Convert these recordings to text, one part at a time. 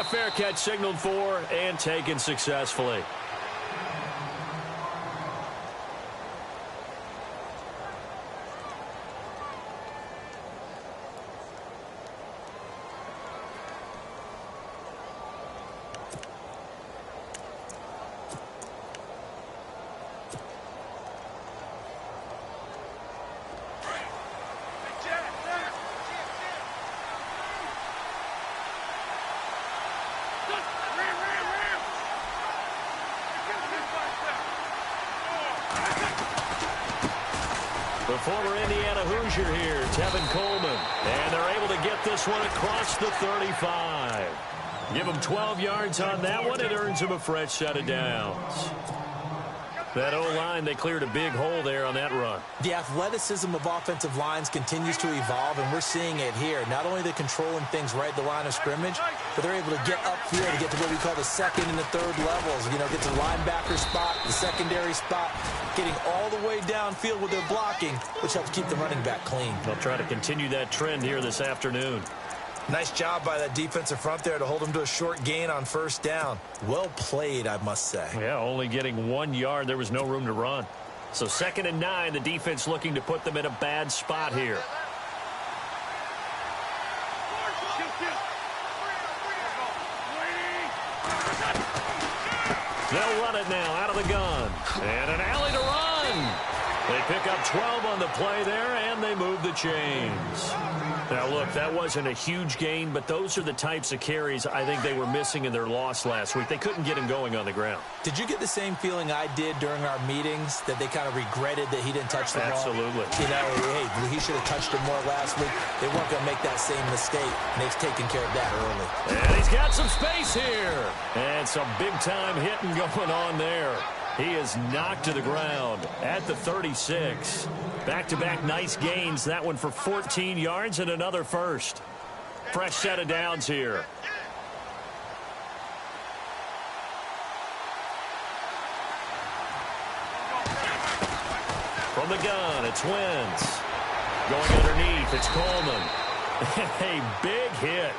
a fair catch signaled for and taken successfully. The former Indiana Hoosier here, Tevin Coleman. And they're able to get this one across the 35. Give him 12 yards on that one. It earns him a fresh set of downs. That O-line, they cleared a big hole there on that run. The athleticism of offensive lines continues to evolve, and we're seeing it here. Not only are they controlling things right at the line of scrimmage, but they're able to get upfield to get to what we call the second and the third levels. You know, get to the linebacker spot, the secondary spot, getting all the way downfield with their blocking, which helps keep the running back clean. They'll try to continue that trend here this afternoon. Nice job by that defensive front there to hold them to a short gain on first down. Well played, I must say. Yeah, only getting 1 yard. There was no room to run. So 2nd and 9, the defense looking to put them in a bad spot here. They'll run it now out of the gun. And an alley to run. They pick up 12 on the play there, and they move the chains. Now, look, that wasn't a huge gain, but those are the types of carries I think they were missing in their loss last week. They couldn't get him going on the ground. Did you get the same feeling I did during our meetings, that they kind of regretted that he didn't touch the ball? Absolutely. You know, hey, he should have touched it more last week. They weren't going to make that same mistake, and they've taken care of that early. And he's got some space here. And some big-time hitting going on there. He is knocked to the ground at the 36. Back-to-back nice gains. That one for 14 yards and another first. Fresh set of downs here. From the gun, it's Wentz. Going underneath, it's Coleman. A big hit.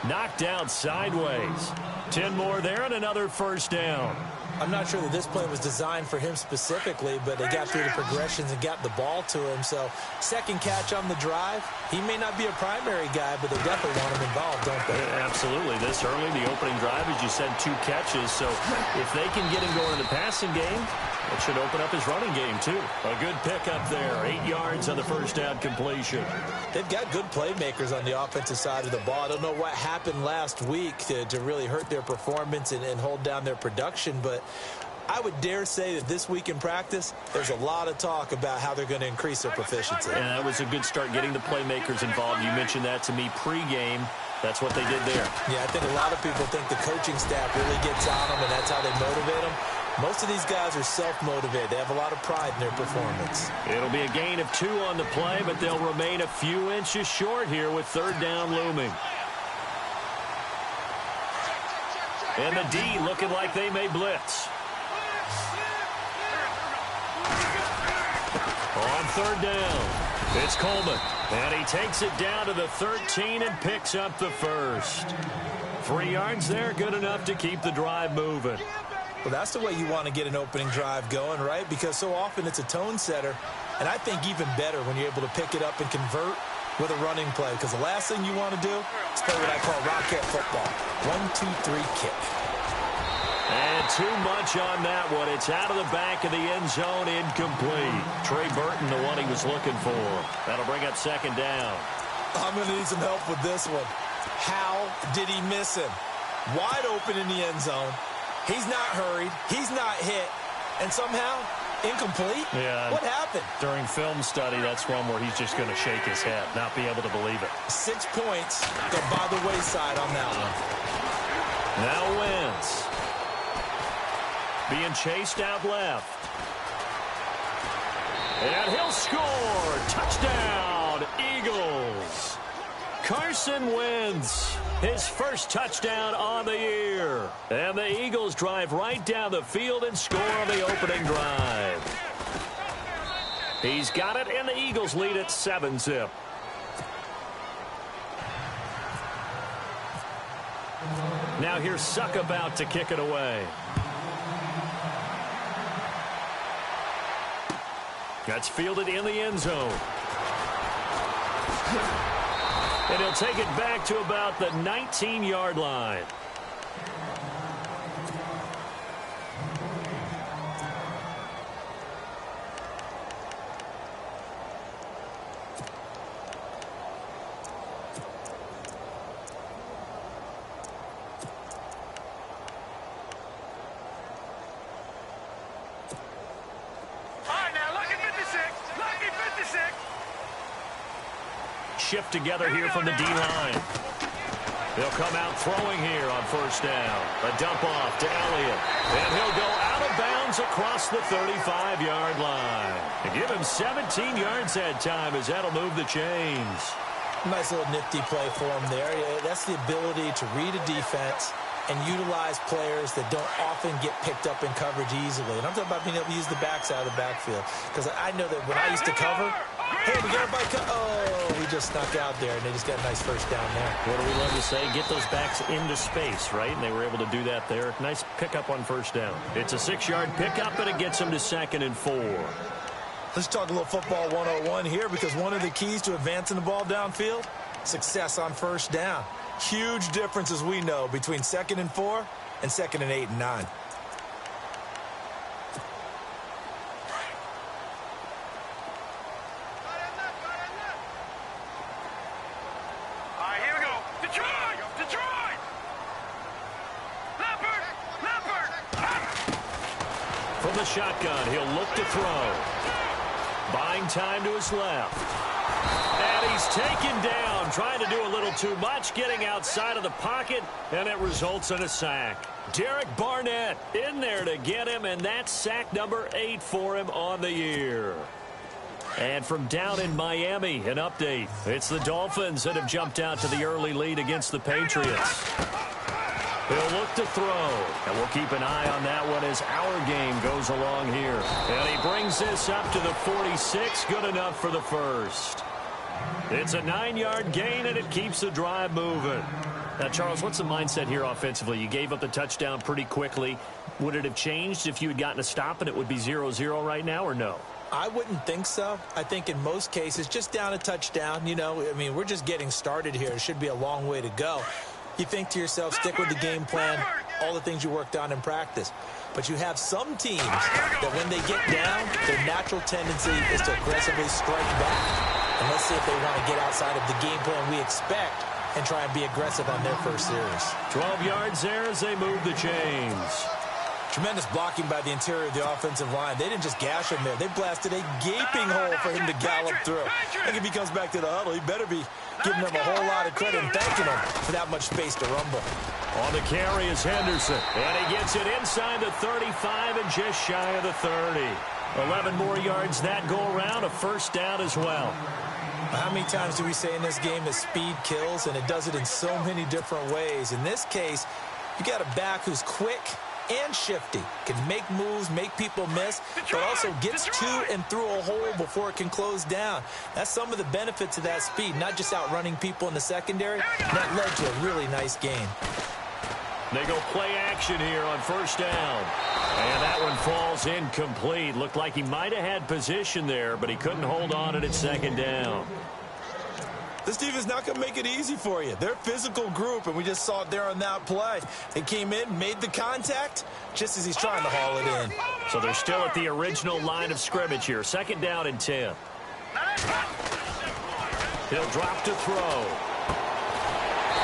Knocked out sideways. 10 more there and another first down. I'm not sure that this play was designed for him specifically, but they got through the progressions and got the ball to him. So, second catch on the drive. He may not be a primary guy, but they definitely want him involved, don't they? Absolutely. This early, the opening drive, as you said, 2 catches. So, if they can get him going in the passing game, it should open up his running game, too. A good pickup there. 8 yards on the first down completion. They've got good playmakers on the offensive side of the ball. I don't know what happened last week to really hurt their performance and hold down their production, but I would dare say that this week in practice, there's a lot of talk about how they're going to increase their proficiency. And that was a good start, getting the playmakers involved. You mentioned that to me pregame. That's what they did there. Yeah, I think a lot of people think the coaching staff really gets on them, and that's how they motivate them. Most of these guys are self-motivated. They have a lot of pride in their performance. It'll be a gain of 2 on the play, but they'll remain a few inches short here with third down looming. And the D looking like they may blitz. On third down, it's Coleman. And he takes it down to the 13 and picks up the first. 3 yards there, good enough to keep the drive moving. Well, that's the way you want to get an opening drive going, right? Because so often it's a tone setter. And I think even better when you're able to pick it up and convert with a running play. Because the last thing you want to do is play what I call rocket football. 1, 2, 3, kick. And too much on that one. It's out of the back of the end zone, incomplete. Trey Burton, the one he was looking for. That'll bring up second down. I'm going to need some help with this one. How did he miss him? Wide open in the end zone. He's not hurried. He's not hit. And somehow, incomplete? Yeah. What happened? During film study, that's one where he's just going to shake his head, not be able to believe it. 6 points go by the wayside on that one. Now Wentz. Being chased out left. And he'll score. Touchdown, Eagles. Carson Wentz, his first touchdown on the year. And the Eagles drive right down the field and score on the opening drive. He's got it, and the Eagles lead at 7-zip. Now here's Suck about to kick it away. That's fielded in the end zone. And he'll take it back to about the 19-yard line. Shift together here from the D-line. They'll come out throwing here on first down. A dump off to Elliott. And he'll go out of bounds across the 35-yard line. And give him 17 yards that time as that'll move the chains. Nice little nifty play for him there. That's the ability to read a defense and utilize players that don't often get picked up in coverage easily. And I'm talking about being able to use the backs out of the backfield. Because I know that when I used to cover, hey, we got everybody oh, we just snuck out there, and they just got a nice first down there. What do we love to say? Get those backs into space, right? And they were able to do that there. Nice pickup on first down. It's a 6-yard pickup, and it gets them to 2nd and 4. Let's talk a little football 101 here, because one of the keys to advancing the ball downfield, success on first down. Huge difference, as we know, between 2nd and 4 and 2nd and 8 and 9. From the shotgun, he'll look to throw. Buying time to his left. And he's taken down, trying to do a little too much, getting outside of the pocket, and it results in a sack. Derek Barnett in there to get him, and that's sack number 8 for him on the year. And from down in Miami, an update. It's the Dolphins that have jumped out to the early lead against the Patriots. He'll look to throw, and we'll keep an eye on that one as our game goes along here. And he brings this up to the 46, good enough for the first. It's a 9-yard gain, and it keeps the drive moving. Now, Charles, what's the mindset here offensively? You gave up the touchdown pretty quickly. Would it have changed if you had gotten a stop and it would be 0-0 right now, or no? I wouldn't think so. I think in most cases, just down a touchdown, you know, I mean, we're just getting started here. It should be a long way to go. You think to yourself, stick with the game plan, all the things you worked on in practice. But you have some teams that when they get down, their natural tendency is to aggressively strike back. And let's see if they want to get outside of the game plan we expect and try and be aggressive on their first series. 12 yards there as they move the chains. Tremendous blocking by the interior of the offensive line. They didn't just gash him there. They blasted a gaping hole for him to gallop through. I think if he comes back to the huddle, he better be giving them a whole lot of credit and thanking them for that much space to rumble. On the carry is Henderson. And he gets it inside the 35 and just shy of the 30. 11 more yards that go around, a first down as well. How many times do we say in this game that speed kills, and it does it in so many different ways? In this case, you got a back who's quick and shifty, can make moves, make people miss, but also gets to and through a hole before it can close down. That's some of the benefits of that speed, not just outrunning people in the secondary. That led to a really nice game. They go play action here on first down. And that one falls incomplete. Looked like he might have had position there, but he couldn't hold on at second down. This defense is not going to make it easy for you. They're a physical group, and we just saw it there on that play. They came in, made the contact, just as he's trying to haul it in. So they're still at the original line of scrimmage here. 2nd down and 10. He'll drop to throw.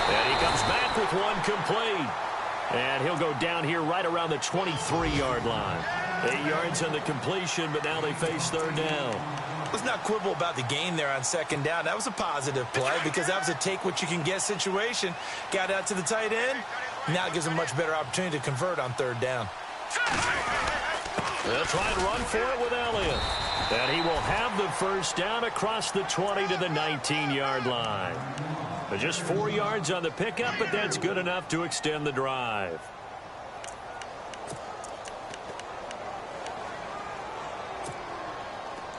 And he comes back with one complete. And he'll go down here right around the 23-yard line. 8 yards on the completion, but now they face 3rd down. Let's not quibble about the gain there on 2nd down. That was a positive play because that was a take-what-you-can-get situation. Got out to the tight end. Now it gives them a much better opportunity to convert on 3rd down. They'll try and run for it with Elliott. And he will have the first down across the 20 to the 19-yard line. But just 4 yards on the pickup, but that's good enough to extend the drive.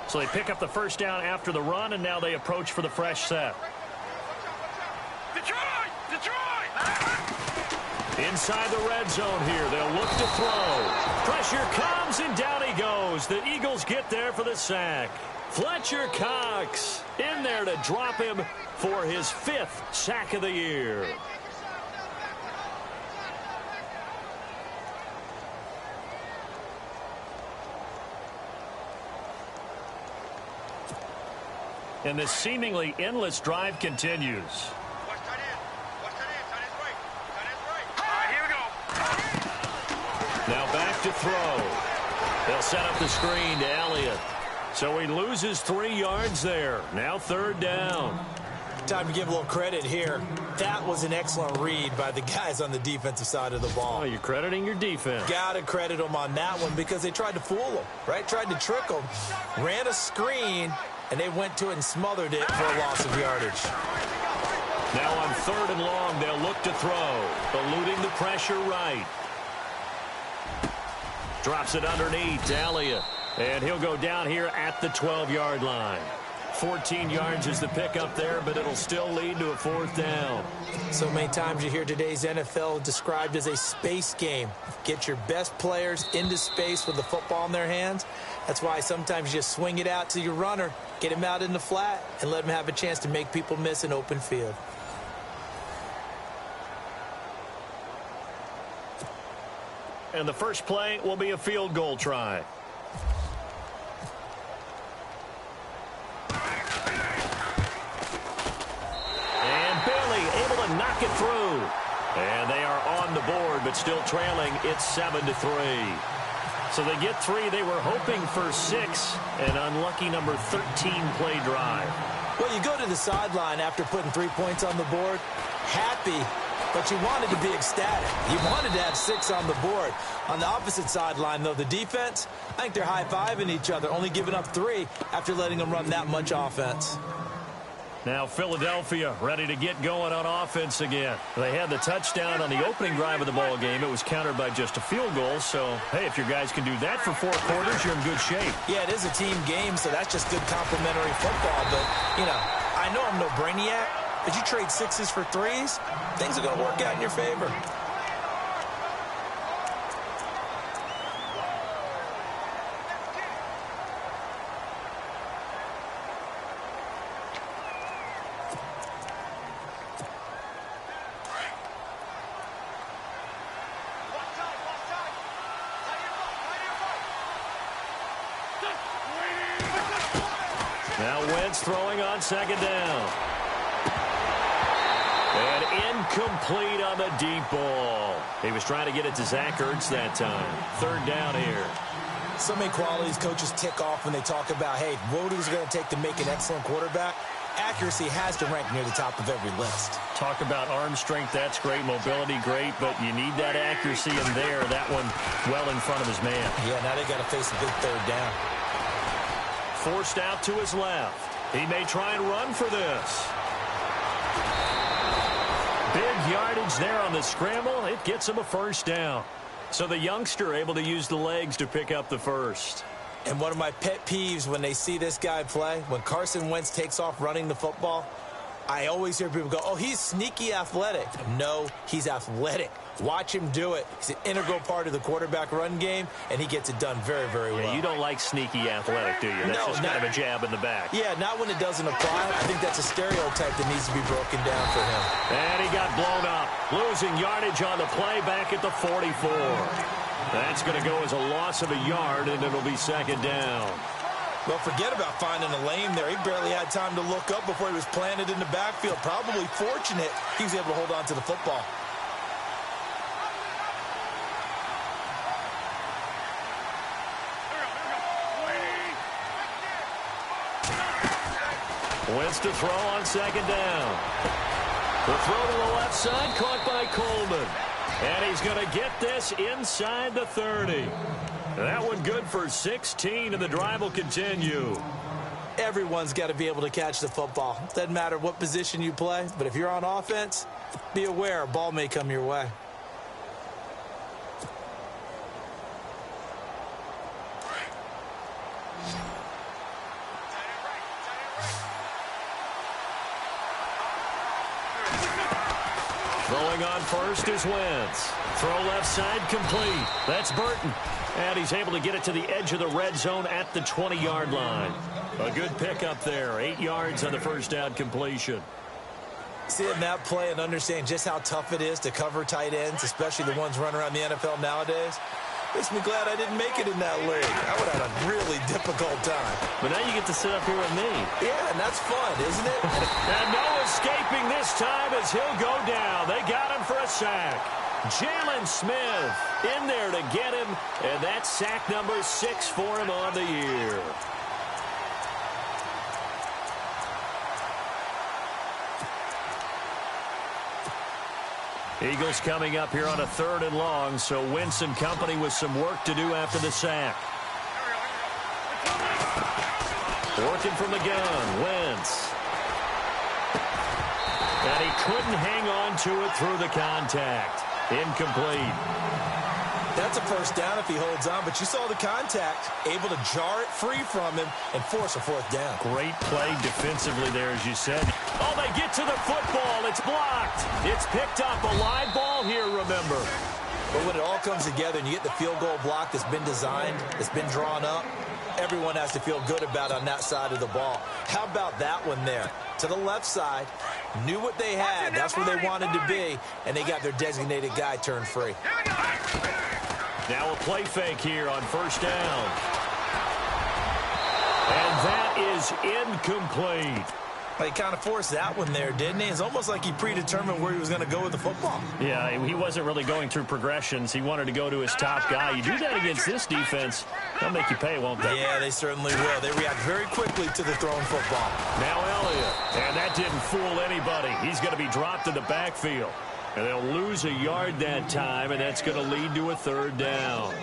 So they pick up the first down after the run, and now they approach for the fresh set. Inside the red zone here, they'll look to throw. Pressure comes, and down he goes. The Eagles get there for the sack. Fletcher Cox in there to drop him for his 5th sack of the year. And this seemingly endless drive continues. Now back to throw. They'll set up the screen to Elliott. So he loses 3 yards there. Now 3rd down. Time to give a little credit here. That was an excellent read by the guys on the defensive side of the ball. Oh, you're crediting your defense. Got to credit them on that one because they tried to fool them, right? Tried to trick them. Ran a screen, and they went to it and smothered it for a loss of yardage. Now on 3rd and long, they'll look to throw. Eluding the pressure right. Drops it underneath to Elliott. And he'll go down here at the 12-yard line. 14 yards is the pickup there, but it'll still lead to a 4th down. So many times you hear today's NFL described as a space game. Get your best players into space with the football in their hands. That's why sometimes you just swing it out to your runner, get him out in the flat, and let him have a chance to make people miss an open field. And the first play will be a field goal try. And Bailey able to knock it through. And they are on the board, but still trailing. It's 7-3. So they get 3. They were hoping for 6. An unlucky number 13 play drive. Well, you go to the sideline after putting 3 points on the board, happy, but you wanted to be ecstatic. You wanted to have 6 on the board. On the opposite sideline, though, the defense, I think they're high-fiving each other, only giving up 3 after letting them run that much offense. Now Philadelphia ready to get going on offense again. They had the touchdown on the opening drive of the ball game. It was countered by just a field goal. So, hey, if your guys can do that for 4 quarters, you're in good shape. Yeah, it is a team game, so that's just good complimentary football. But, you know, I know I'm no brainiac, but you trade 6s for 3s, things are going to work out in your favor. Now Wentz throwing on 2nd down. And incomplete on the deep ball. He was trying to get it to Zach Ertz that time. 3rd down here. So many qualities coaches tick off when they talk about, hey, what is it going to take to make an excellent quarterback? Accuracy has to rank near the top of every list. Talk about arm strength, that's great. Mobility, great, but you need that accuracy in there. That one well in front of his man. Yeah, now they got to face a big 3rd down. Forced out to his left. He may try and run for this. Big yardage there on the scramble. It gets him a 1st down. So the youngster able to use the legs to pick up the 1st. And one of my pet peeves when they see this guy play, when Carson Wentz takes off running the football, I always hear people go, oh, he's sneaky athletic. No, he's athletic. Watch him do it. He's an integral part of the quarterback run game, and he gets it done very, very well. Yeah, you don't like sneaky athletic, do you? That's just kind of a jab in the back. Yeah, not when it doesn't apply. I think that's a stereotype that needs to be broken down for him. And he got blown up. Losing yardage on the play back at the 44. That's going to go as a loss of a yard, and it'll be 2nd down. Well, forget about finding a lane there. He barely had time to look up before he was planted in the backfield. Probably fortunate he was able to hold on to the football. Wentz to throw on 2nd down. The throw to the left side, caught by Coleman. And he's going to get this inside the 30. That one good for 16, and the drive will continue. Everyone's got to be able to catch the football. Doesn't matter what position you play, but if you're on offense, be aware a ball may come your way. Throwing on first is Wentz. Throw left side complete. That's Burton. And he's able to get it to the edge of the red zone at the 20-yard line. A good pickup there. 8 yards on the first down completion. Seeing that play and understand just how tough it is to cover tight ends, especially the ones running around the NFL nowadays, makes me glad I didn't make it in that league. I would have had a really difficult time. But now you get to sit up here with me. Yeah, and that's fun, isn't it? And no escaping this time as he'll go down. They got him for a sack. Jalen Smith in there to get him, and that's sack number 6 for him on the year. Eagles coming up here on a 3rd and long, so Wentz and company with some work to do after the sack. Working from the gun, Wentz. And he couldn't hang on to it through the contact. Incomplete. That's a first down if he holds on, but you saw the contact, able to jar it free from him and force a 4th down. Great play defensively there, as you said. Oh, they get to the football. It's blocked. It's picked up. A live ball here, remember. But when it all comes together and you get the field goal block that's been designed, that's been drawn up, everyone has to feel good about on that side of the ball. How about that one there? To the left side, knew what they had. That's where they wanted to be, and they got their designated guy turned free. Now a play fake here on first down. And that is incomplete. He kind of forced that one there, didn't he? It's almost like he predetermined where he was going to go with the football. Yeah, he wasn't really going through progressions. He wanted to go to his top guy. You do that against this defense, they'll make you pay, won't they? Yeah, they certainly will. They react very quickly to the thrown football. Now Elliott, and that didn't fool anybody. He's going to be dropped in the backfield. And they'll lose a yard that time, and that's going to lead to a 3rd down.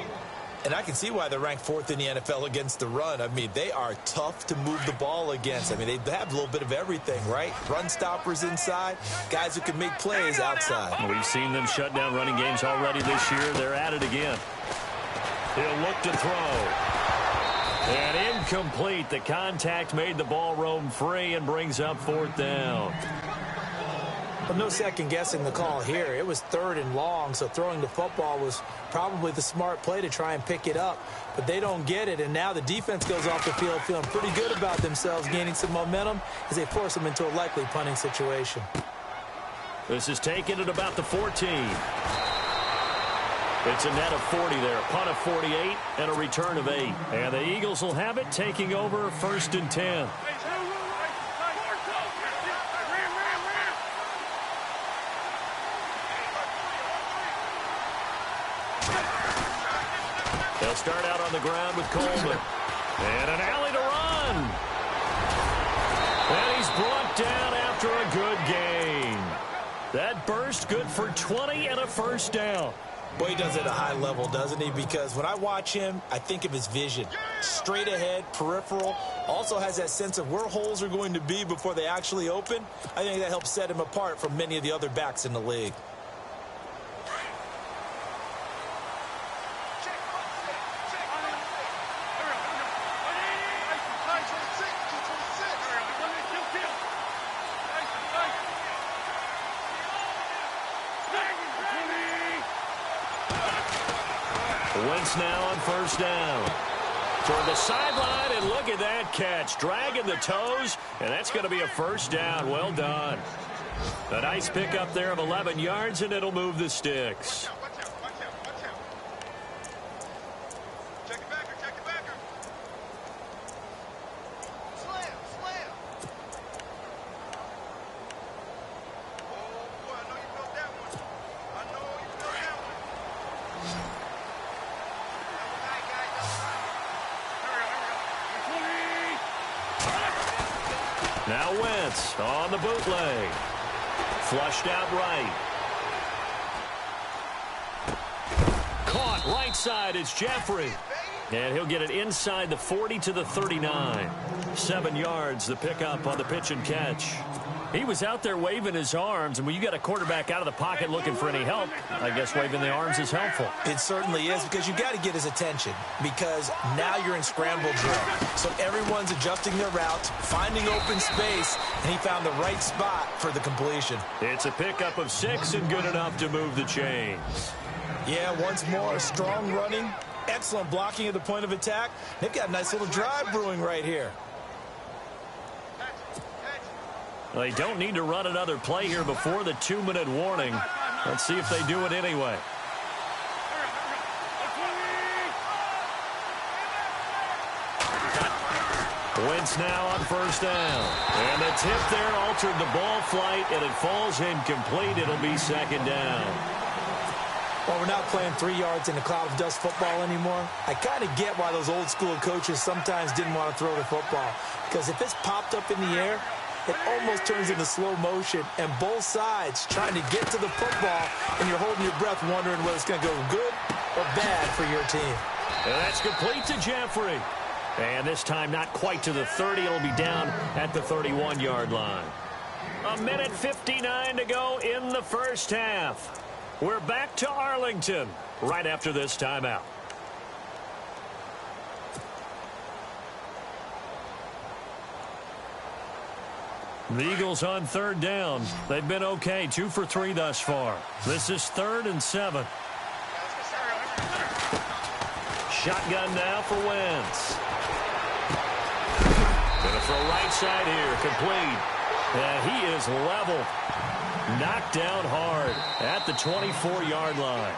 And I can see why they're ranked 4th in the NFL against the run. I mean, they are tough to move the ball against. I mean, they have a little bit of everything, right? Run stoppers inside, guys who can make plays outside. We've seen them shut down running games already this year. They're at it again. He'll look to throw. And incomplete. The contact made the ball roam free and brings up 4th down. But no second guessing the call here. It was 3rd and long, so throwing the football was probably the smart play to try and pick it up. But they don't get it, and now the defense goes off the field feeling pretty good about themselves, gaining some momentum as they force them into a likely punting situation. This is taken at about the 14. It's a net of 40 there. Punt of 48 and a return of 8. And the Eagles will have it, taking over 1st and 10. They'll start out on the ground with Coleman. And an alley to run. And he's brought down after a good gain. That burst good for 20 and a 1st down. Boy, he does it at a high level, doesn't he? Because when I watch him, I think of his vision. Straight ahead, peripheral. Also has that sense of where holes are going to be before they actually open. I think that helps set him apart from many of the other backs in the league. Wentz now on 1st down. Toward the sideline, and look at that catch. Dragging the toes, and that's going to be a 1st down. Well done. A nice pickup there of 11 yards, and it'll move the sticks. Now Wentz on the bootleg. Flushed out right. Caught right side. It's Jeffrey. And he'll get it inside the 40 to the 39. 7 yards, the pickup on the pitch and catch. He was out there waving his arms, and when you got a quarterback out of the pocket looking for any help, I guess waving the arms is helpful. It certainly is, because you got to get his attention, because now you're in scramble drill. So everyone's adjusting their routes, finding open space, and he found the right spot for the completion. It's a pickup of 6 and good enough to move the chains. Yeah, once more, strong running, excellent blocking at the point of attack. They've got a nice little drive brewing right here. They don't need to run another play here before the 2-minute warning. Let's see if they do it anyway. Wentz now on first down. And the tip there altered the ball flight, and it falls incomplete. It'll be second down. Well, we're not playing 3 yards in a cloud of dust football anymore. I kind of get why those old school coaches sometimes didn't want to throw the football. Because if it's popped up in the air, it almost turns into slow motion, and both sides trying to get to the football, and you're holding your breath wondering whether it's going to go good or bad for your team. And that's complete to Jeffrey. And this time not quite to the 30. It'll be down at the 31-yard line. 1:59 to go in the first half. We're back to Arlington right after this timeout. The Eagles on third down. They've been okay, 2 for 3 thus far. This is 3rd and 7. Shotgun now for Wentz. Gonna throw right side here, complete. And he is level. Knocked down hard at the 24-yard line.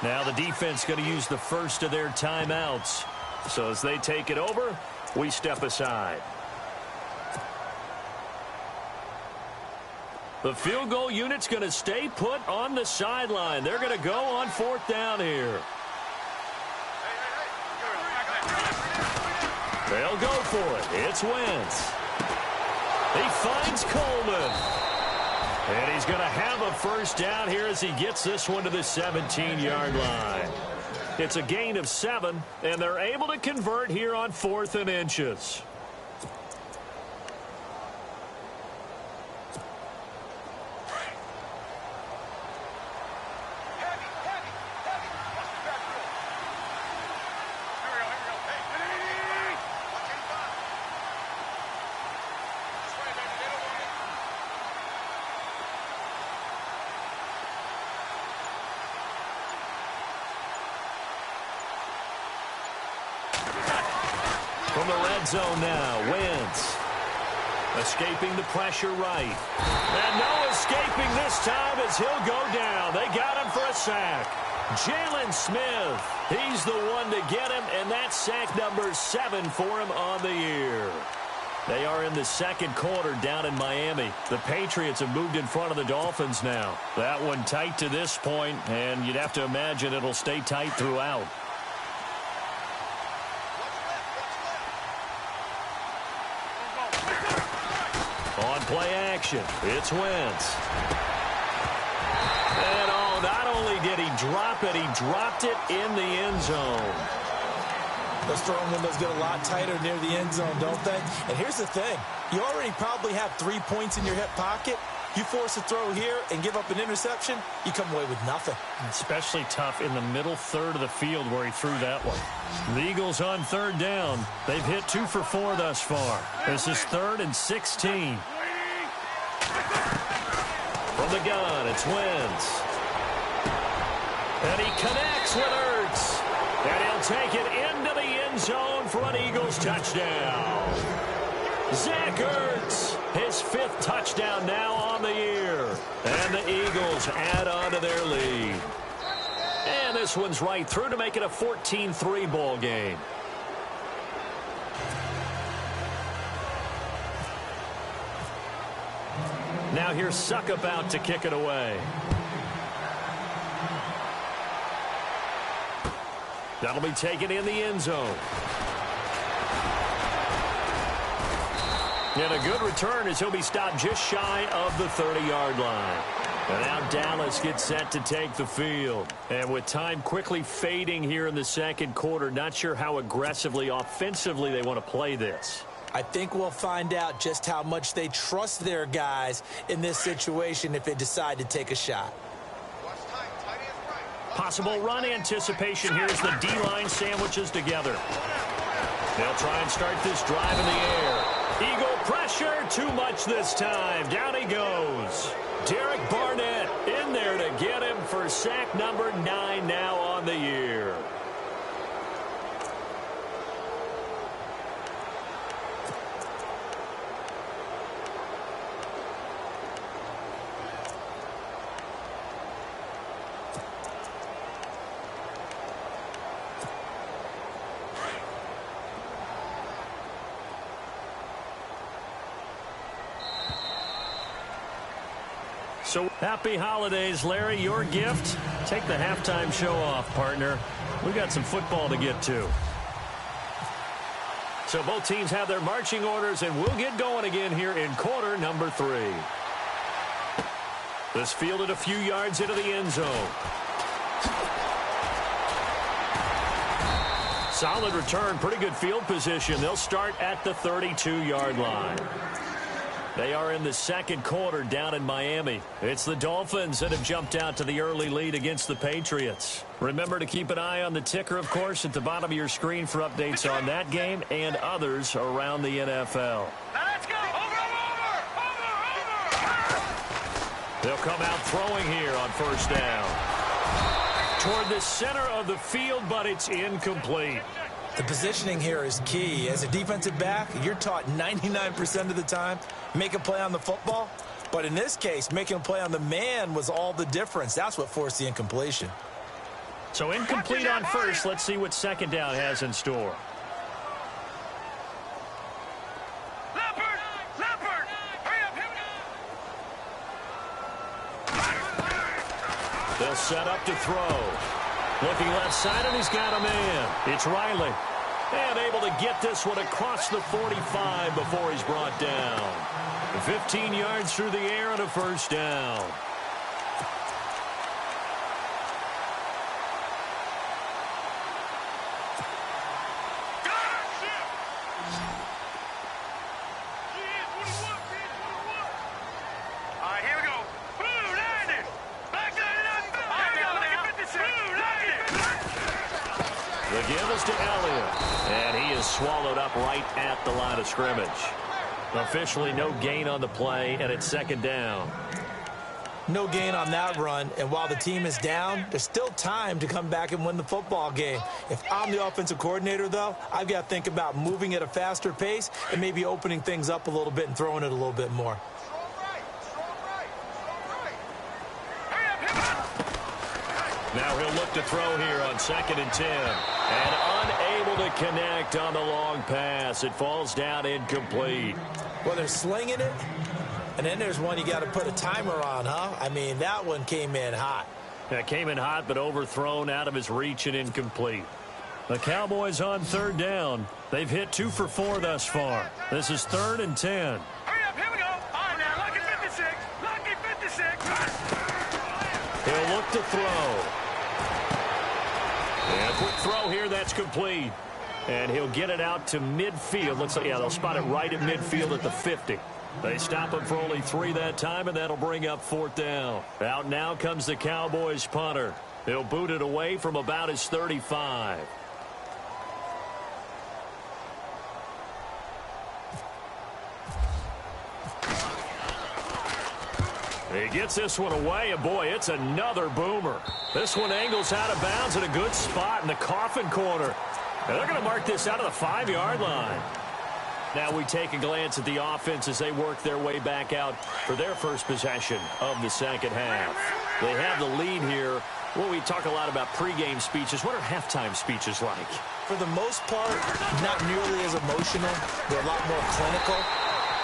Now the defense going to use the first of their timeouts. So as they take it over, we step aside. The field goal unit's going to stay put on the sideline. They're going to go on 4th down here. They'll go for it. It's Wentz. He finds Coleman. And he's going to have a first down here as he gets this one to the 17-yard line. It's a gain of 7, and they're able to convert here on 4th and inches. From the red zone now, Wentz. Escaping the pressure right. And no escaping this time as he'll go down. They got him for a sack. Jalen Smith, he's the one to get him, and that's sack number 7 for him on the year. They are in the second quarter down in Miami. The Patriots have moved in front of the Dolphins now. That one tight to this point, and you'd have to imagine it'll stay tight throughout. On play action, it's Wentz. And not only did he drop it, he dropped it in the end zone. Those throwing windows get a lot tighter near the end zone, don't they? And here's the thing. You already probably have 3 points in your hip pocket. You force a throw here and give up an interception, you come away with nothing. Especially tough in the middle third of the field where he threw that one. The Eagles on 3rd down. They've hit 2 for 4 thus far. This is 3rd and 16. From the gun, it's Wentz. And he connects with Ertz. And he'll take it into the end zone for an Eagles touchdown. Zach Ertz, his 5th touchdown now on the year. And the Eagles add on to their lead. And this one's right through to make it a 14-3 ball game. Now here's Suckup out to kick it away. That'll be taken in the end zone. And a good return as he'll be stopped just shy of the 30-yard line. And now Dallas gets set to take the field. And with time quickly fading here in the second quarter, not sure how aggressively, offensively they want to play this. I think we'll find out just how much they trust their guys in this situation if they decide to take a shot. Possible run anticipation here as the D-line sandwiches together. They'll try and start this drive in the air. Eagle pressure, too much this time. Down he goes. Derek Barnett in there to get him for sack number 9 now on the year. So happy holidays, Larry. Your gift? Take the halftime show off, partner. We got some football to get to. So both teams have their marching orders, and we'll get going again here in quarter number 3. This fielded a few yards into the end zone. Solid return, pretty good field position. They'll start at the 32-yard line. They are in the second quarter down in Miami. It's the Dolphins that have jumped out to the early lead against the Patriots. Remember to keep an eye on the ticker, of course, at the bottom of your screen for updates on that game and others around the NFL. Now let's go! Over! They'll come out throwing here on first down. Toward the center of the field, but it's incomplete. The positioning here is key. As a defensive back, you're taught 99% of the time, make a play on the football. But in this case, making a play on the man was all the difference. That's what forced the incompletion. So incomplete on first. Let's see what second down has in store. Leopard! Leopard! Hurry up! They'll set up to throw. Looking left side, and he's got a man. It's Riley. And able to get this one across the 45 before he's brought down. 15 yards through the air and a first down. The give is to Elliott, and he is swallowed up right at the line of scrimmage. Officially no gain on the play, and it's second down. No gain on that run, and while the team is down, there's still time to come back and win the football game. If I'm the offensive coordinator, though, I've got to think about moving at a faster pace and maybe opening things up a little bit and throwing it a little bit more. Now he'll look to throw here on 2nd and 10. And unable to connect on the long pass. It falls down incomplete. Well, they're slinging it, and then there's one you got to put a timer on, huh? I mean, that one came in hot. That came in hot, but overthrown out of his reach and incomplete. The Cowboys on 3rd down. They've hit 2 for 4 thus far. This is 3rd and 10. Hurry up, here we go. All right, now, lucky 56. Lucky 56. He'll look to throw. And a quick throw here, that's complete. And he'll get it out to midfield. Looks like, yeah, they'll spot it right at midfield at the 50. They stop him for only 3 that time, and that'll bring up 4th down. Out now comes the Cowboys punter. He'll boot it away from about his 35. He gets this one away, and boy, it's another boomer. This one angles out of bounds at a good spot in the coffin corner. And they're going to mark this out of the 5-yard line. Now we take a glance at the offense as they work their way back out for their first possession of the second half. They have the lead here. Well, we talk a lot about pregame speeches. What are halftime speeches like? For the most part, not nearly as emotional. They're a lot more clinical.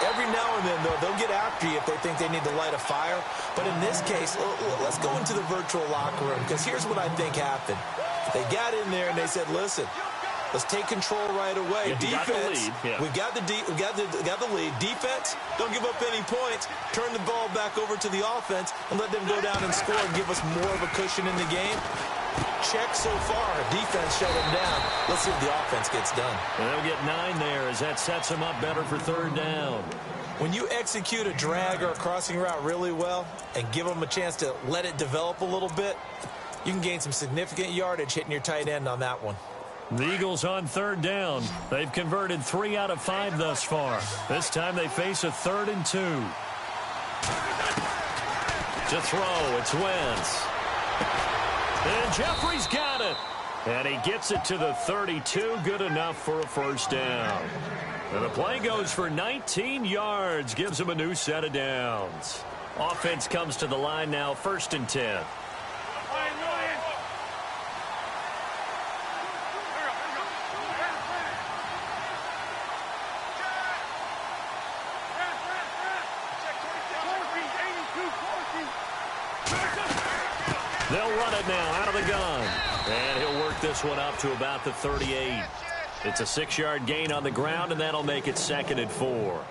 Every now and then, though, they'll get after you if they think they need to light a fire. But in this case, let's go into the virtual locker room, because here's what I think happened. They got in there and they said, listen, Let's take control right away. Yeah, Defense, we've got the lead. Yeah. we got the lead. Defense, don't give up any points. Turn the ball back over to the offense and let them go down and score and give us more of a cushion in the game. Check so far. Defense shut them down. Let's see if the offense gets done. And they'll get 9 there as that sets them up better for third down. When you execute a drag or a crossing route really well and give them a chance to let it develop a little bit, you can gain some significant yardage hitting your tight end on that one. The Eagles on third down. They've converted 3 out of 5 thus far. This time they face a 3rd and 2. To throw, it's Wentz. And Jeffrey's got it. And he gets it to the 32. Good enough for a first down. And the play goes for 19 yards. Gives him a new set of downs. Offense comes to the line now, 1st and 10. They'll run it now out of the gun. And he'll work this one up to about the 38. It's a 6-yard gain on the ground, and that'll make it 2nd and 4.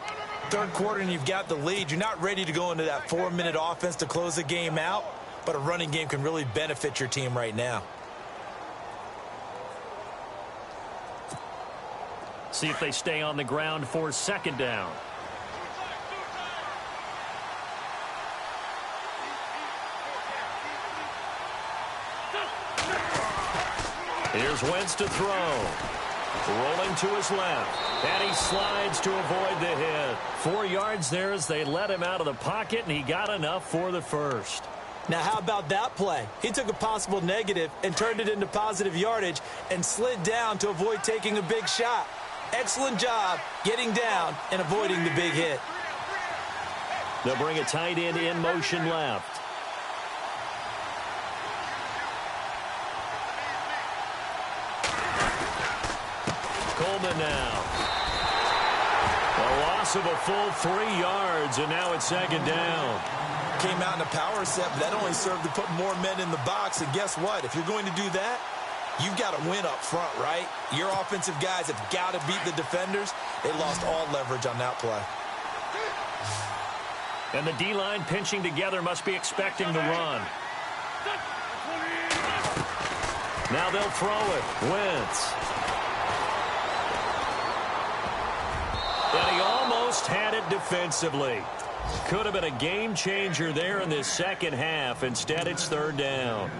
Third quarter, and you've got the lead. You're not ready to go into that 4-minute offense to close the game out, but a running game can really benefit your team right now. See if they stay on the ground for 2nd down. Here's Wentz to throw. Rolling to his left. And he slides to avoid the hit. 4 yards there as they let him out of the pocket, and he got enough for the first. Now, how about that play? He took a possible negative and turned it into positive yardage and slid down to avoid taking a big shot. Excellent job getting down and avoiding the big hit. They'll bring a tight end in motion left. Coleman now. A loss of a full 3 yards, and now it's 2nd down. Came out in a power set, but that only served to put more men in the box. And guess what? If you're going to do that, you've got to win up front, right? Your offensive guys have got to beat the defenders. They lost all leverage on that play. And the D-line pinching together must be expecting the run. Now they'll throw it. Wentz. And he almost had it defensively. Could have been a game changer there in this second half. Instead, it's 3rd down.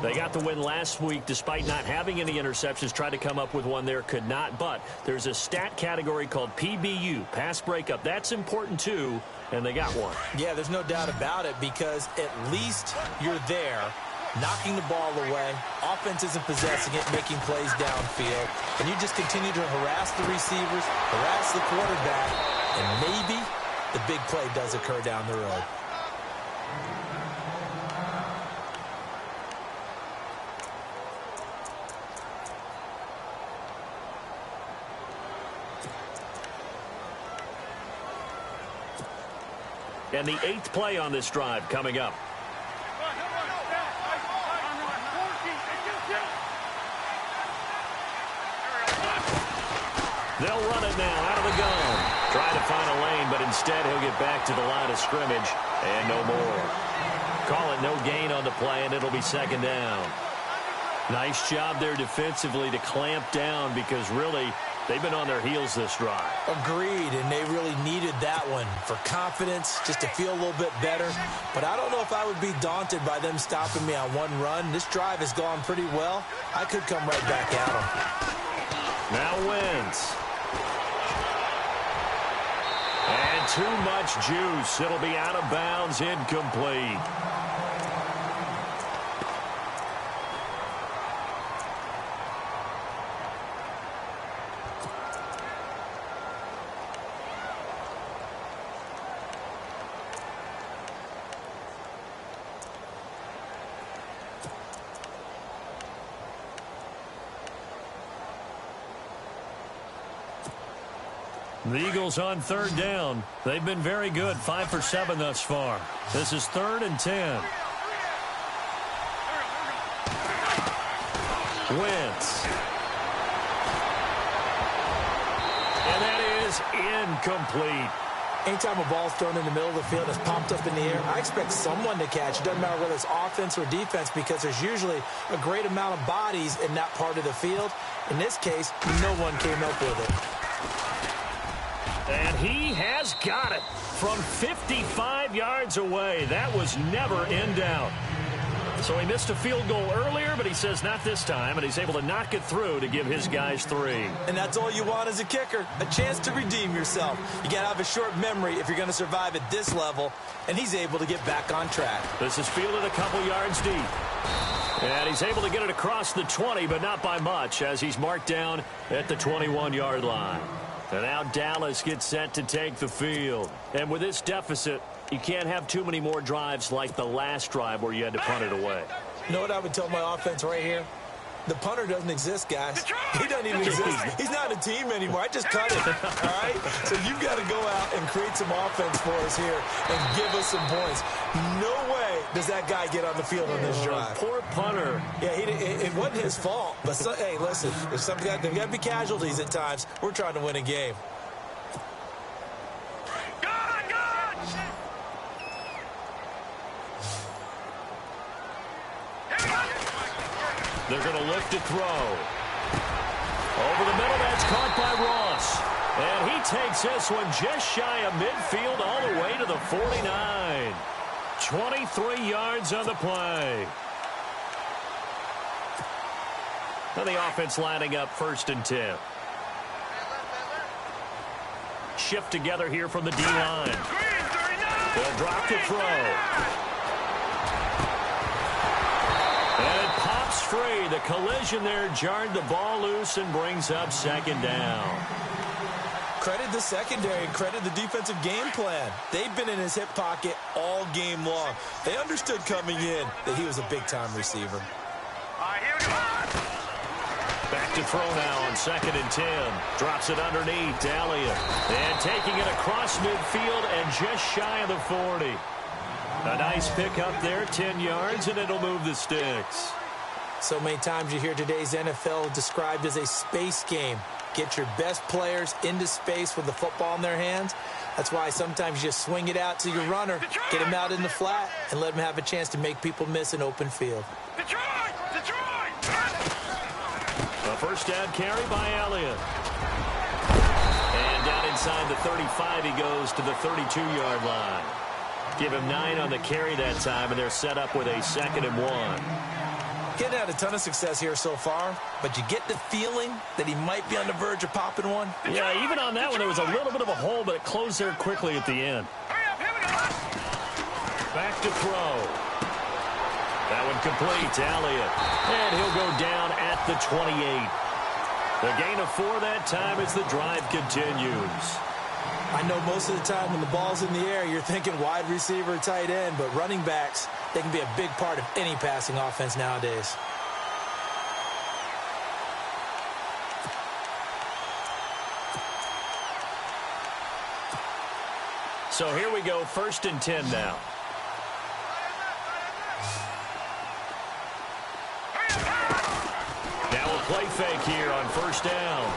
They got the win last week despite not having any interceptions. Tried to come up with one there, could not. But there's a stat category called PBU, pass breakup. That's important too, and they got one. Yeah, there's no doubt about it because at least you're there, knocking the ball away. Offense isn't possessing it, making plays downfield. And you just continue to harass the receivers, harass the quarterback, and maybe the big play does occur down the road. And the 8th play on this drive coming up. They'll run it now out of the gun. Trying to find a lane, but instead he'll get back to the line of scrimmage and no more. Call it no gain on the play, and it'll be 2nd down. Nice job there defensively to clamp down because really they've been on their heels this drive. Agreed, and they really needed that one for confidence, just to feel a little bit better. But I don't know if I would be daunted by them stopping me on one run. This drive has gone pretty well. I could come right back at them. Now Wentz. And too much juice. It'll be out of bounds, incomplete. The Eagles on 3rd down. They've been very good, 5 for 7 thus far. This is 3rd and 10. Wentz. incomplete. Anytime a ball's thrown in the middle of the field, it's popped up in the air, I expect someone to catch. It doesn't matter whether it's offense or defense because there's usually a great amount of bodies in that part of the field. In this case, no one came up with it. And he has got it from 55 yards away. That was never in doubt. So he missed a field goal earlier, but he says not this time, and he's able to knock it through to give his guys 3. And that's all you want as a kicker, a chance to redeem yourself. You got to have a short memory if you're going to survive at this level, and he's able to get back on track. This is fielded a couple yards deep. And he's able to get it across the 20, but not by much, as he's marked down at the 21-yard line. And now Dallas gets set to take the field. And with this deficit, you can't have too many more drives like the last drive where you had to punt it away. You know what I would tell my offense right here? The punter doesn't exist, guys. He doesn't even exist. He's not a team anymore. I just cut him, all right? So you've got to go out and create some offense for us here and give us some points. No way does that guy get on the field on this drive. Poor punter. Yeah, it wasn't his fault. But, hey, listen, there's got to be casualties at times. We're trying to win a game. They're going to lift to throw. Over the middle, that's caught by Ross. And he takes this one just shy of midfield all the way to the 49. 23 yards on the play. And the offense lining up 1st and 10. Shift together here from the D-line. They'll drop to throw. And it pops free. The collision there jarred the ball loose and brings up 2nd down. Credit the secondary and credit the defensive game plan. They've been in his hip pocket all game long. They understood coming in that he was a big-time receiver. Back to throw now on 2nd and 10. Drops it underneath to Elliott. And taking it across midfield and just shy of the 40. A nice pick up there, 10 yards, and it'll move the sticks. So many times you hear today's NFL described as a space game. Get your best players into space with the football in their hands. That's why sometimes you just swing it out to your runner, get him out in the flat, and let him have a chance to make people miss an open field. A first down carry by Elliott. And down inside the 35, he goes to the 32-yard line. Give him 9 on the carry that time, and they're set up with a 2nd and 1. Getting had a ton of success here so far, but you get the feeling that he might be on the verge of popping one. Yeah, even on that one, there was a little bit of a hole, but it closed there quickly at the end. Back to throw. That one complete to Elliott. And he'll go down at the 28. The gain of 4 that time as the drive continues. I know most of the time when the ball's in the air, you're thinking wide receiver, tight end, but running backs, they can be a big part of any passing offense nowadays. So here we go, 1st and 10 now. Now a play fake here on 1st down.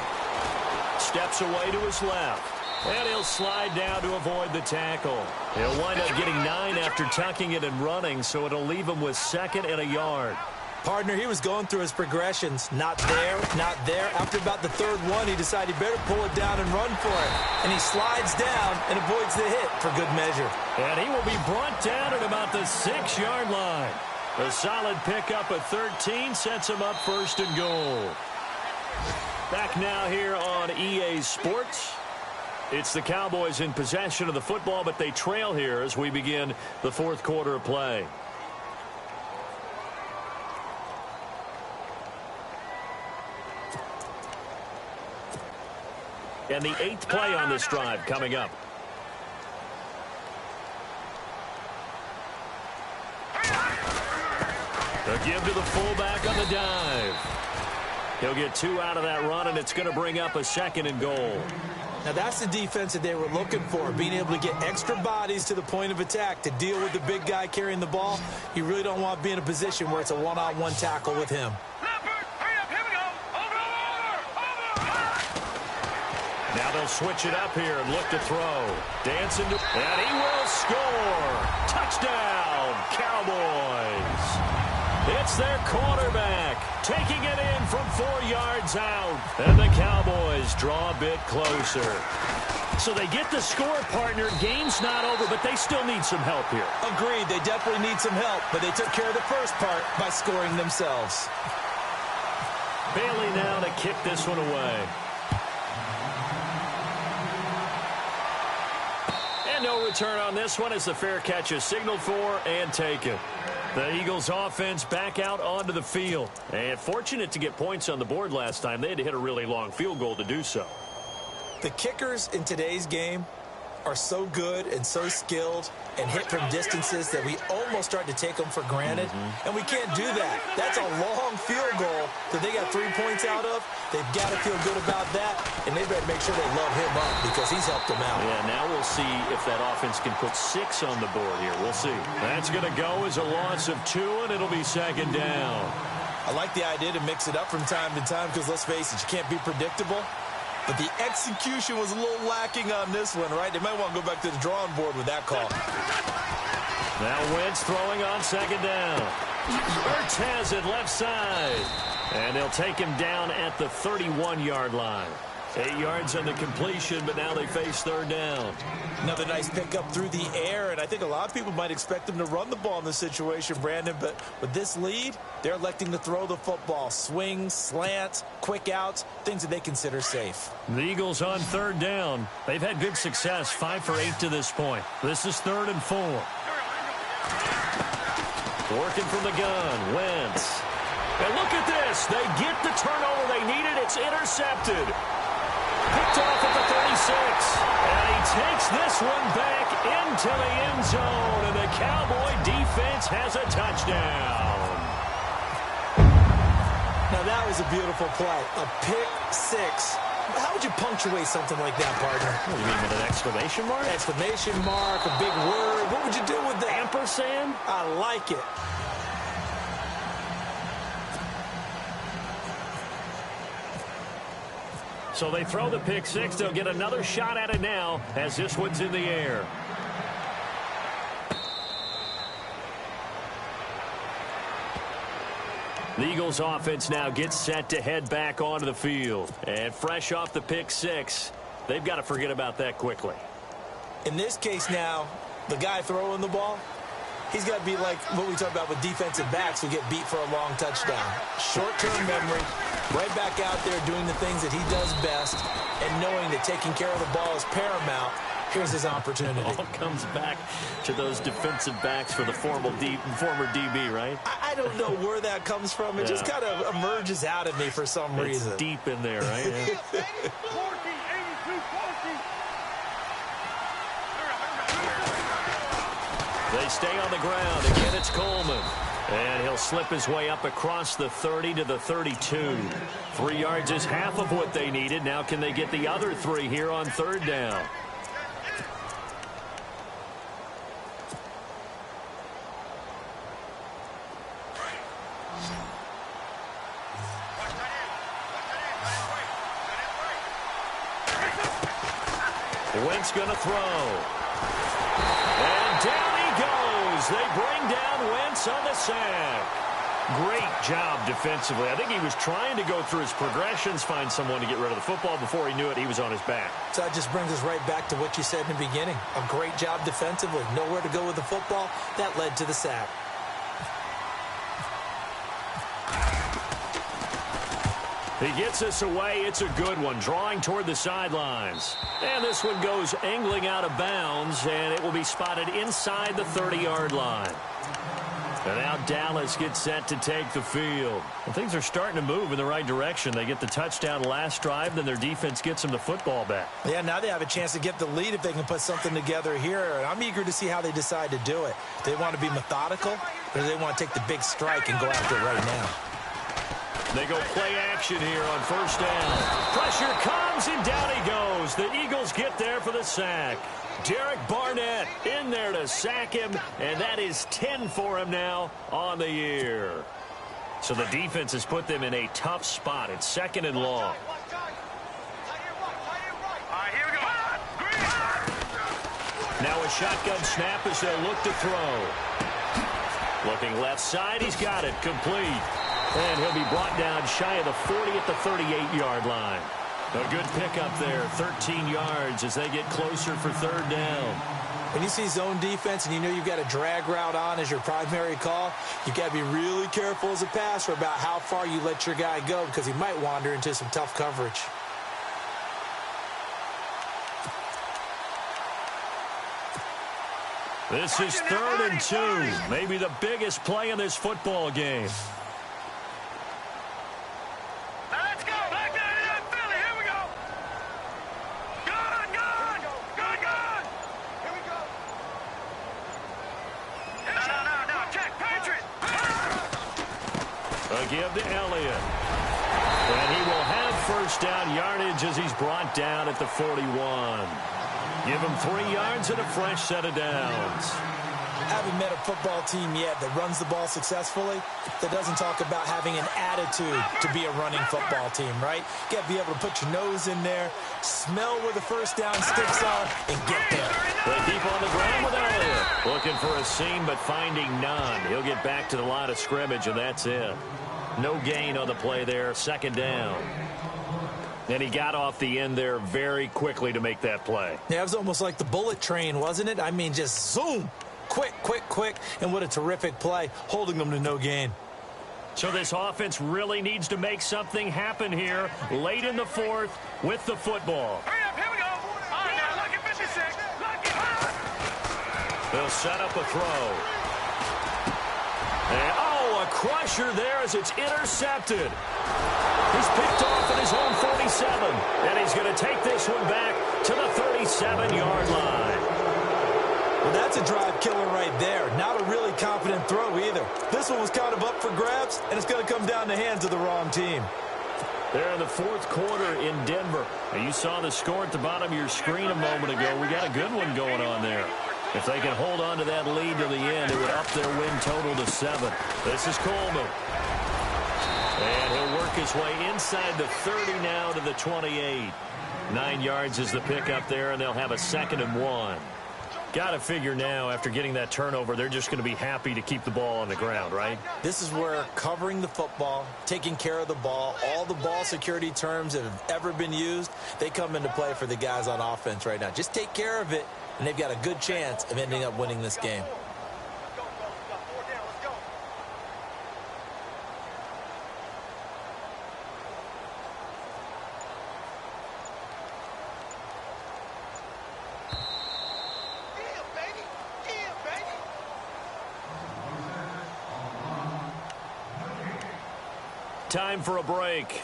Steps away to his left. And he'll slide down to avoid the tackle. He'll wind up getting 9 after tucking it and running, so it'll leave him with 2nd and a yard. Partner, he was going through his progressions. Not there, not there. After about the 3rd one, he decided he better pull it down and run for it. And he slides down and avoids the hit for good measure. And he will be brought down at about the 6-yard line. A solid pickup at 13 sets him up 1st and goal. Back now here on EA Sports. It's the Cowboys in possession of the football, but they trail here as we begin the 4th quarter of play. And the 8th play on this drive coming up. A give to the fullback on the dive. He'll get 2 out of that run, and it's going to bring up a 2nd and goal. Now that's the defense that they were looking for, being able to get extra bodies to the point of attack to deal with the big guy carrying the ball. You really don't want to be in a position where it's a one-on-one tackle with him. Now they'll switch it up here and look to throw. Dancing to, and he will score. Touchdown, Cowboys. It's their quarterback taking it in from 4 yards out. And the Cowboys draw a bit closer. So they get the score, partner. Game's not over, but they still need some help here. Agreed. They definitely need some help, but they took care of the first part by scoring themselves. Bailey now to kick this one away. And no return on this one as the fair catch is signaled for and taken. The Eagles offense back out onto the field. And fortunate to get points on the board last time. They had to hit a really long field goal to do so. The kickers in today's game are so good and so skilled and hit from distances that we almost start to take them for granted. And we can't do that. That's a long field goal that they got 3 points out of. They've got to feel good about that, and they better make sure they load him up because he's helped them out. Yeah, now we'll see if that offense can put 6 on the board here. We'll see. That's going to go as a loss of 2, and it'll be second down. I like the idea to mix it up from time to time because, let's face it, you can't be predictable. But the execution was a little lacking on this one, right? They might want to go back to the drawing board with that call. Now Wentz throwing on second down. Ertz has it left side. And they'll take him down at the 31-yard line. 8 yards on the completion, but now they face third down. Another nice pickup through the air, and I think a lot of people might expect them to run the ball in this situation, Brandon, but with this lead, they're electing to throw the football. Swings, slants, quick outs, things that they consider safe. The Eagles on third down. They've had good success, 5 for 8 to this point. This is 3rd and 4. Working from the gun, Wentz. And look at this. They get the turnover they needed. It's intercepted. Picked off at the 36. And he takes this one back into the end zone. And the Cowboy defense has a touchdown. Now that was a beautiful play. A pick 6. How would you punctuate something like that, partner? What do you mean, with an exclamation mark? Exclamation mark, a big word. What would you do with that? Ampersand? I like it. So they throw the pick 6. They'll get another shot at it now as this one's in the air. The Eagles offense now gets set to head back onto the field. And fresh off the pick 6, they've got to forget about that quickly. In this case now, the guy throwing the ball, he's got to be like what we talk about with defensive backs who get beat for a long touchdown. Short-term memory, right back out there doing the things that he does best, and knowing that taking care of the ball is paramount. Here's his opportunity. It all comes back to those defensive backs for the former DB, right? I don't know where that comes from. It just kind of emerges out of me for some reason. It's deep in there, right? Yeah. They stay on the ground. Again, it's Coleman. And he'll slip his way up across the 30 to the 32. 3 yards is half of what they needed. Now can they get the other 3 here on third down? Wentz going to throw. And down he goes. They bring down Wentz on the sack. Great job defensively. I think he was trying to go through his progressions, find someone to get rid of the football. Before he knew it, he was on his back. So that just brings us right back to what you said in the beginning. A great job defensively. Nowhere to go with the football. That led to the sack. He gets us away. It's a good one. Drawing toward the sidelines. And this one goes angling out of bounds, and it will be spotted inside the 30-yard line. And now Dallas gets set to take the field. Well, things are starting to move in the right direction. They get the touchdown last drive, then their defense gets them the football back. Yeah, now they have a chance to get the lead if they can put something together here. And I'm eager to see how they decide to do it. Do they want to be methodical, or do they want to take the big strike and go after it right now? They go play action here on first down. Pressure comes, and down he goes. The Eagles get there for the sack. Derek Barnett in there to sack him, and that is 10 for him now on the year. So the defense has put them in a tough spot. It's second and long. Now a shotgun snap as they look to throw. Looking left side, he's got it, complete. And he'll be brought down shy of the 40 at the 38-yard line. A good pickup there, 13 yards as they get closer for third down. When you see zone defense and you know you've got a drag route on as your primary call, you've got to be really careful as a passer about how far you let your guy go because he might wander into some tough coverage. This is 3rd and 2, maybe the biggest play in this football game. Now let's go. Back down in Philly. Here we go. Good. Here we go. No. Check. Patriot. A give to Elliott. And he will have first down yardage as he's brought down at the 41. Give him 3 yards and a fresh set of downs. Haven't met a football team yet that runs the ball successfully that doesn't talk about having an attitude to be a running football team, right? You got to be able to put your nose in there, smell where the first down sticks are, and get there. They keep on the ground with Elliott. Looking for a seam, but finding none. He'll get back to the line of scrimmage, and that's it. No gain on the play there, 2nd down. And he got off the end there very quickly to make that play. Yeah, it was almost like the bullet train, wasn't it? I mean, just zoom. Quick. And what a terrific play, holding them to no gain. So this offense really needs to make something happen here late in the 4th with the football. Hurry up. Here we go. On now. Look at 56. Look at. They'll set up a throw. And, a crusher there as it's intercepted. He's picked off at his own 47, and he's going to take this one back to the 37-yard line. Well, that's a drive killer right there. Not a really confident throw either. This one was kind of up for grabs, and it's going to come down the hands of the wrong team. They're in the 4th quarter in Denver. And you saw the score at the bottom of your screen a moment ago. We got a good one going on there. If they can hold on to that lead to the end, it would up their win total to 7. This is Coleman. And he'll work his way inside the 30 now to the 28. 9 yards is the pickup there, and they'll have a 2nd and 1. Got to figure now, after getting that turnover, they're just going to be happy to keep the ball on the ground, right? This is where covering the football, taking care of the ball, all the ball security terms that have ever been used, they come into play for the guys on offense right now. Just take care of it, and they've got a good chance of ending up winning this game. Time for a break.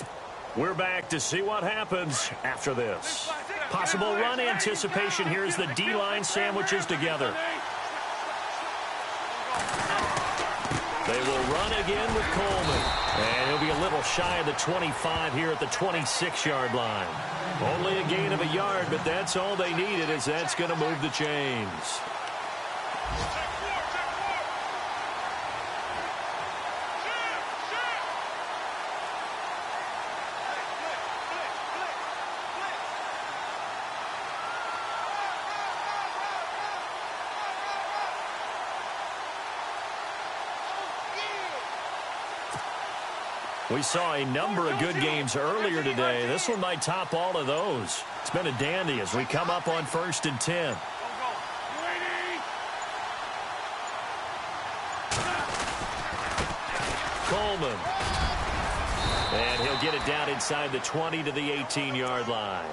We're back to see what happens after this. Possible run anticipation here as the D-line sandwiches together. They will run again with Coleman. And he'll be a little shy of the 25 here at the 26-yard line. Only a gain of a yard, but that's all they needed, as that's going to move the chains. We saw a number of good games earlier today. This one might top all of those. It's been a dandy as we come up on 1st and 10. Coleman. And he'll get it down inside the 20 to the 18-yard line.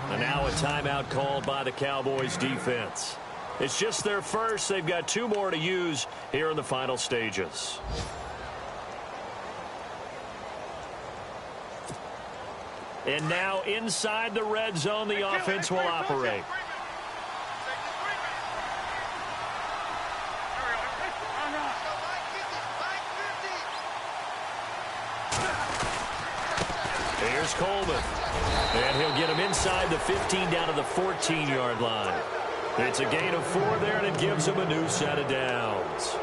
And now a timeout called by the Cowboys defense. It's just their first. They've got 2 more to use here in the final stages. And now inside the red zone, the offense will operate. Here's Coleman. And he'll get him inside the 15 down to the 14-yard line. It's a gain of 4 there, and it gives him a new set of downs.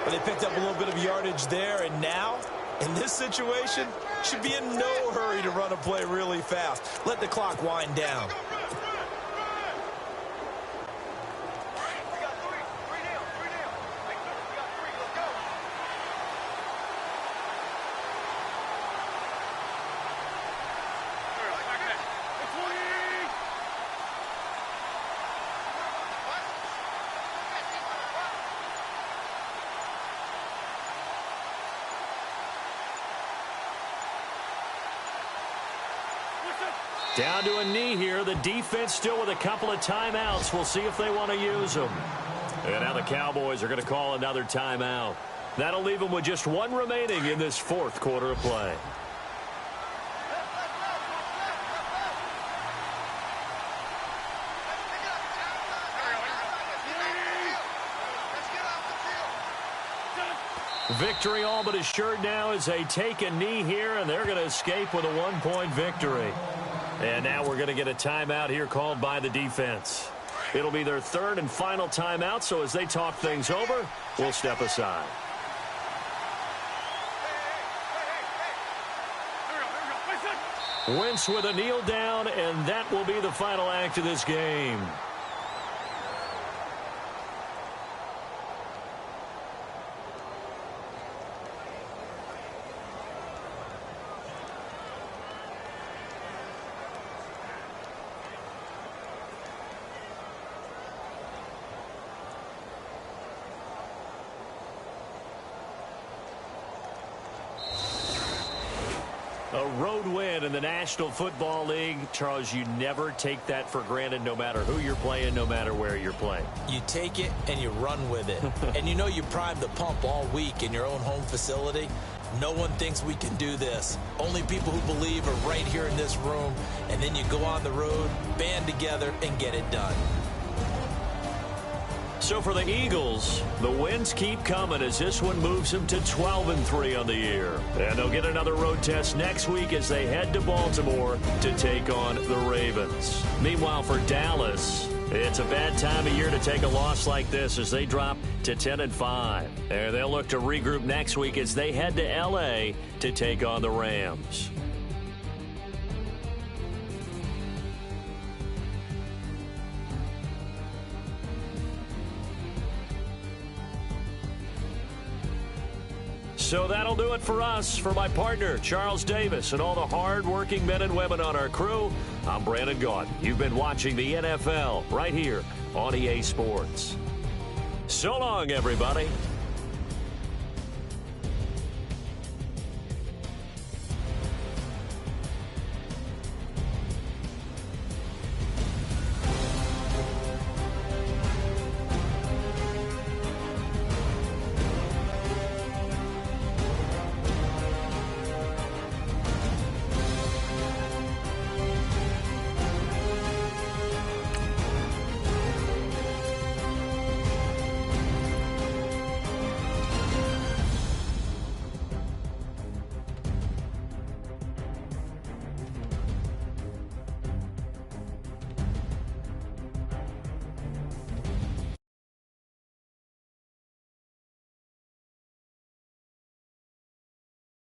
But they picked up a little bit of yardage there, and now, in this situation, should be in no hurry to run a play really fast. Let the clock wind down. Down to a knee here. The defense still with a couple of timeouts. We'll see if they want to use them. And now the Cowboys are going to call another timeout. That'll leave them with just one remaining in this fourth quarter of play. Victory all but assured now as they take a knee here, and they're going to escape with a one-point victory. And now we're going to get a timeout here called by the defense. It'll be their third and final timeout, so as they talk things over, we'll step aside. Wentz with a kneel down, and that will be the final act of this game. A road win in the National Football League. Charles, you never take that for granted no matter who you're playing, no matter where you're playing. You take it and you run with it. And you know you primed the pump all week in your own home facility. No one thinks we can do this. Only people who believe are right here in this room. And then you go on the road, band together, and get it done. So for the Eagles, the wins keep coming as this one moves them to 12-3 on the year. And they'll get another road test next week as they head to Baltimore to take on the Ravens. Meanwhile, for Dallas, it's a bad time of year to take a loss like this as they drop to 10-5. And they'll look to regroup next week as they head to L.A. to take on the Rams. So that'll do it for us. For my partner, Charles Davis, and all the hard-working men and women on our crew, I'm Brandon Gaudin. You've been watching the NFL right here on EA Sports. So long, everybody.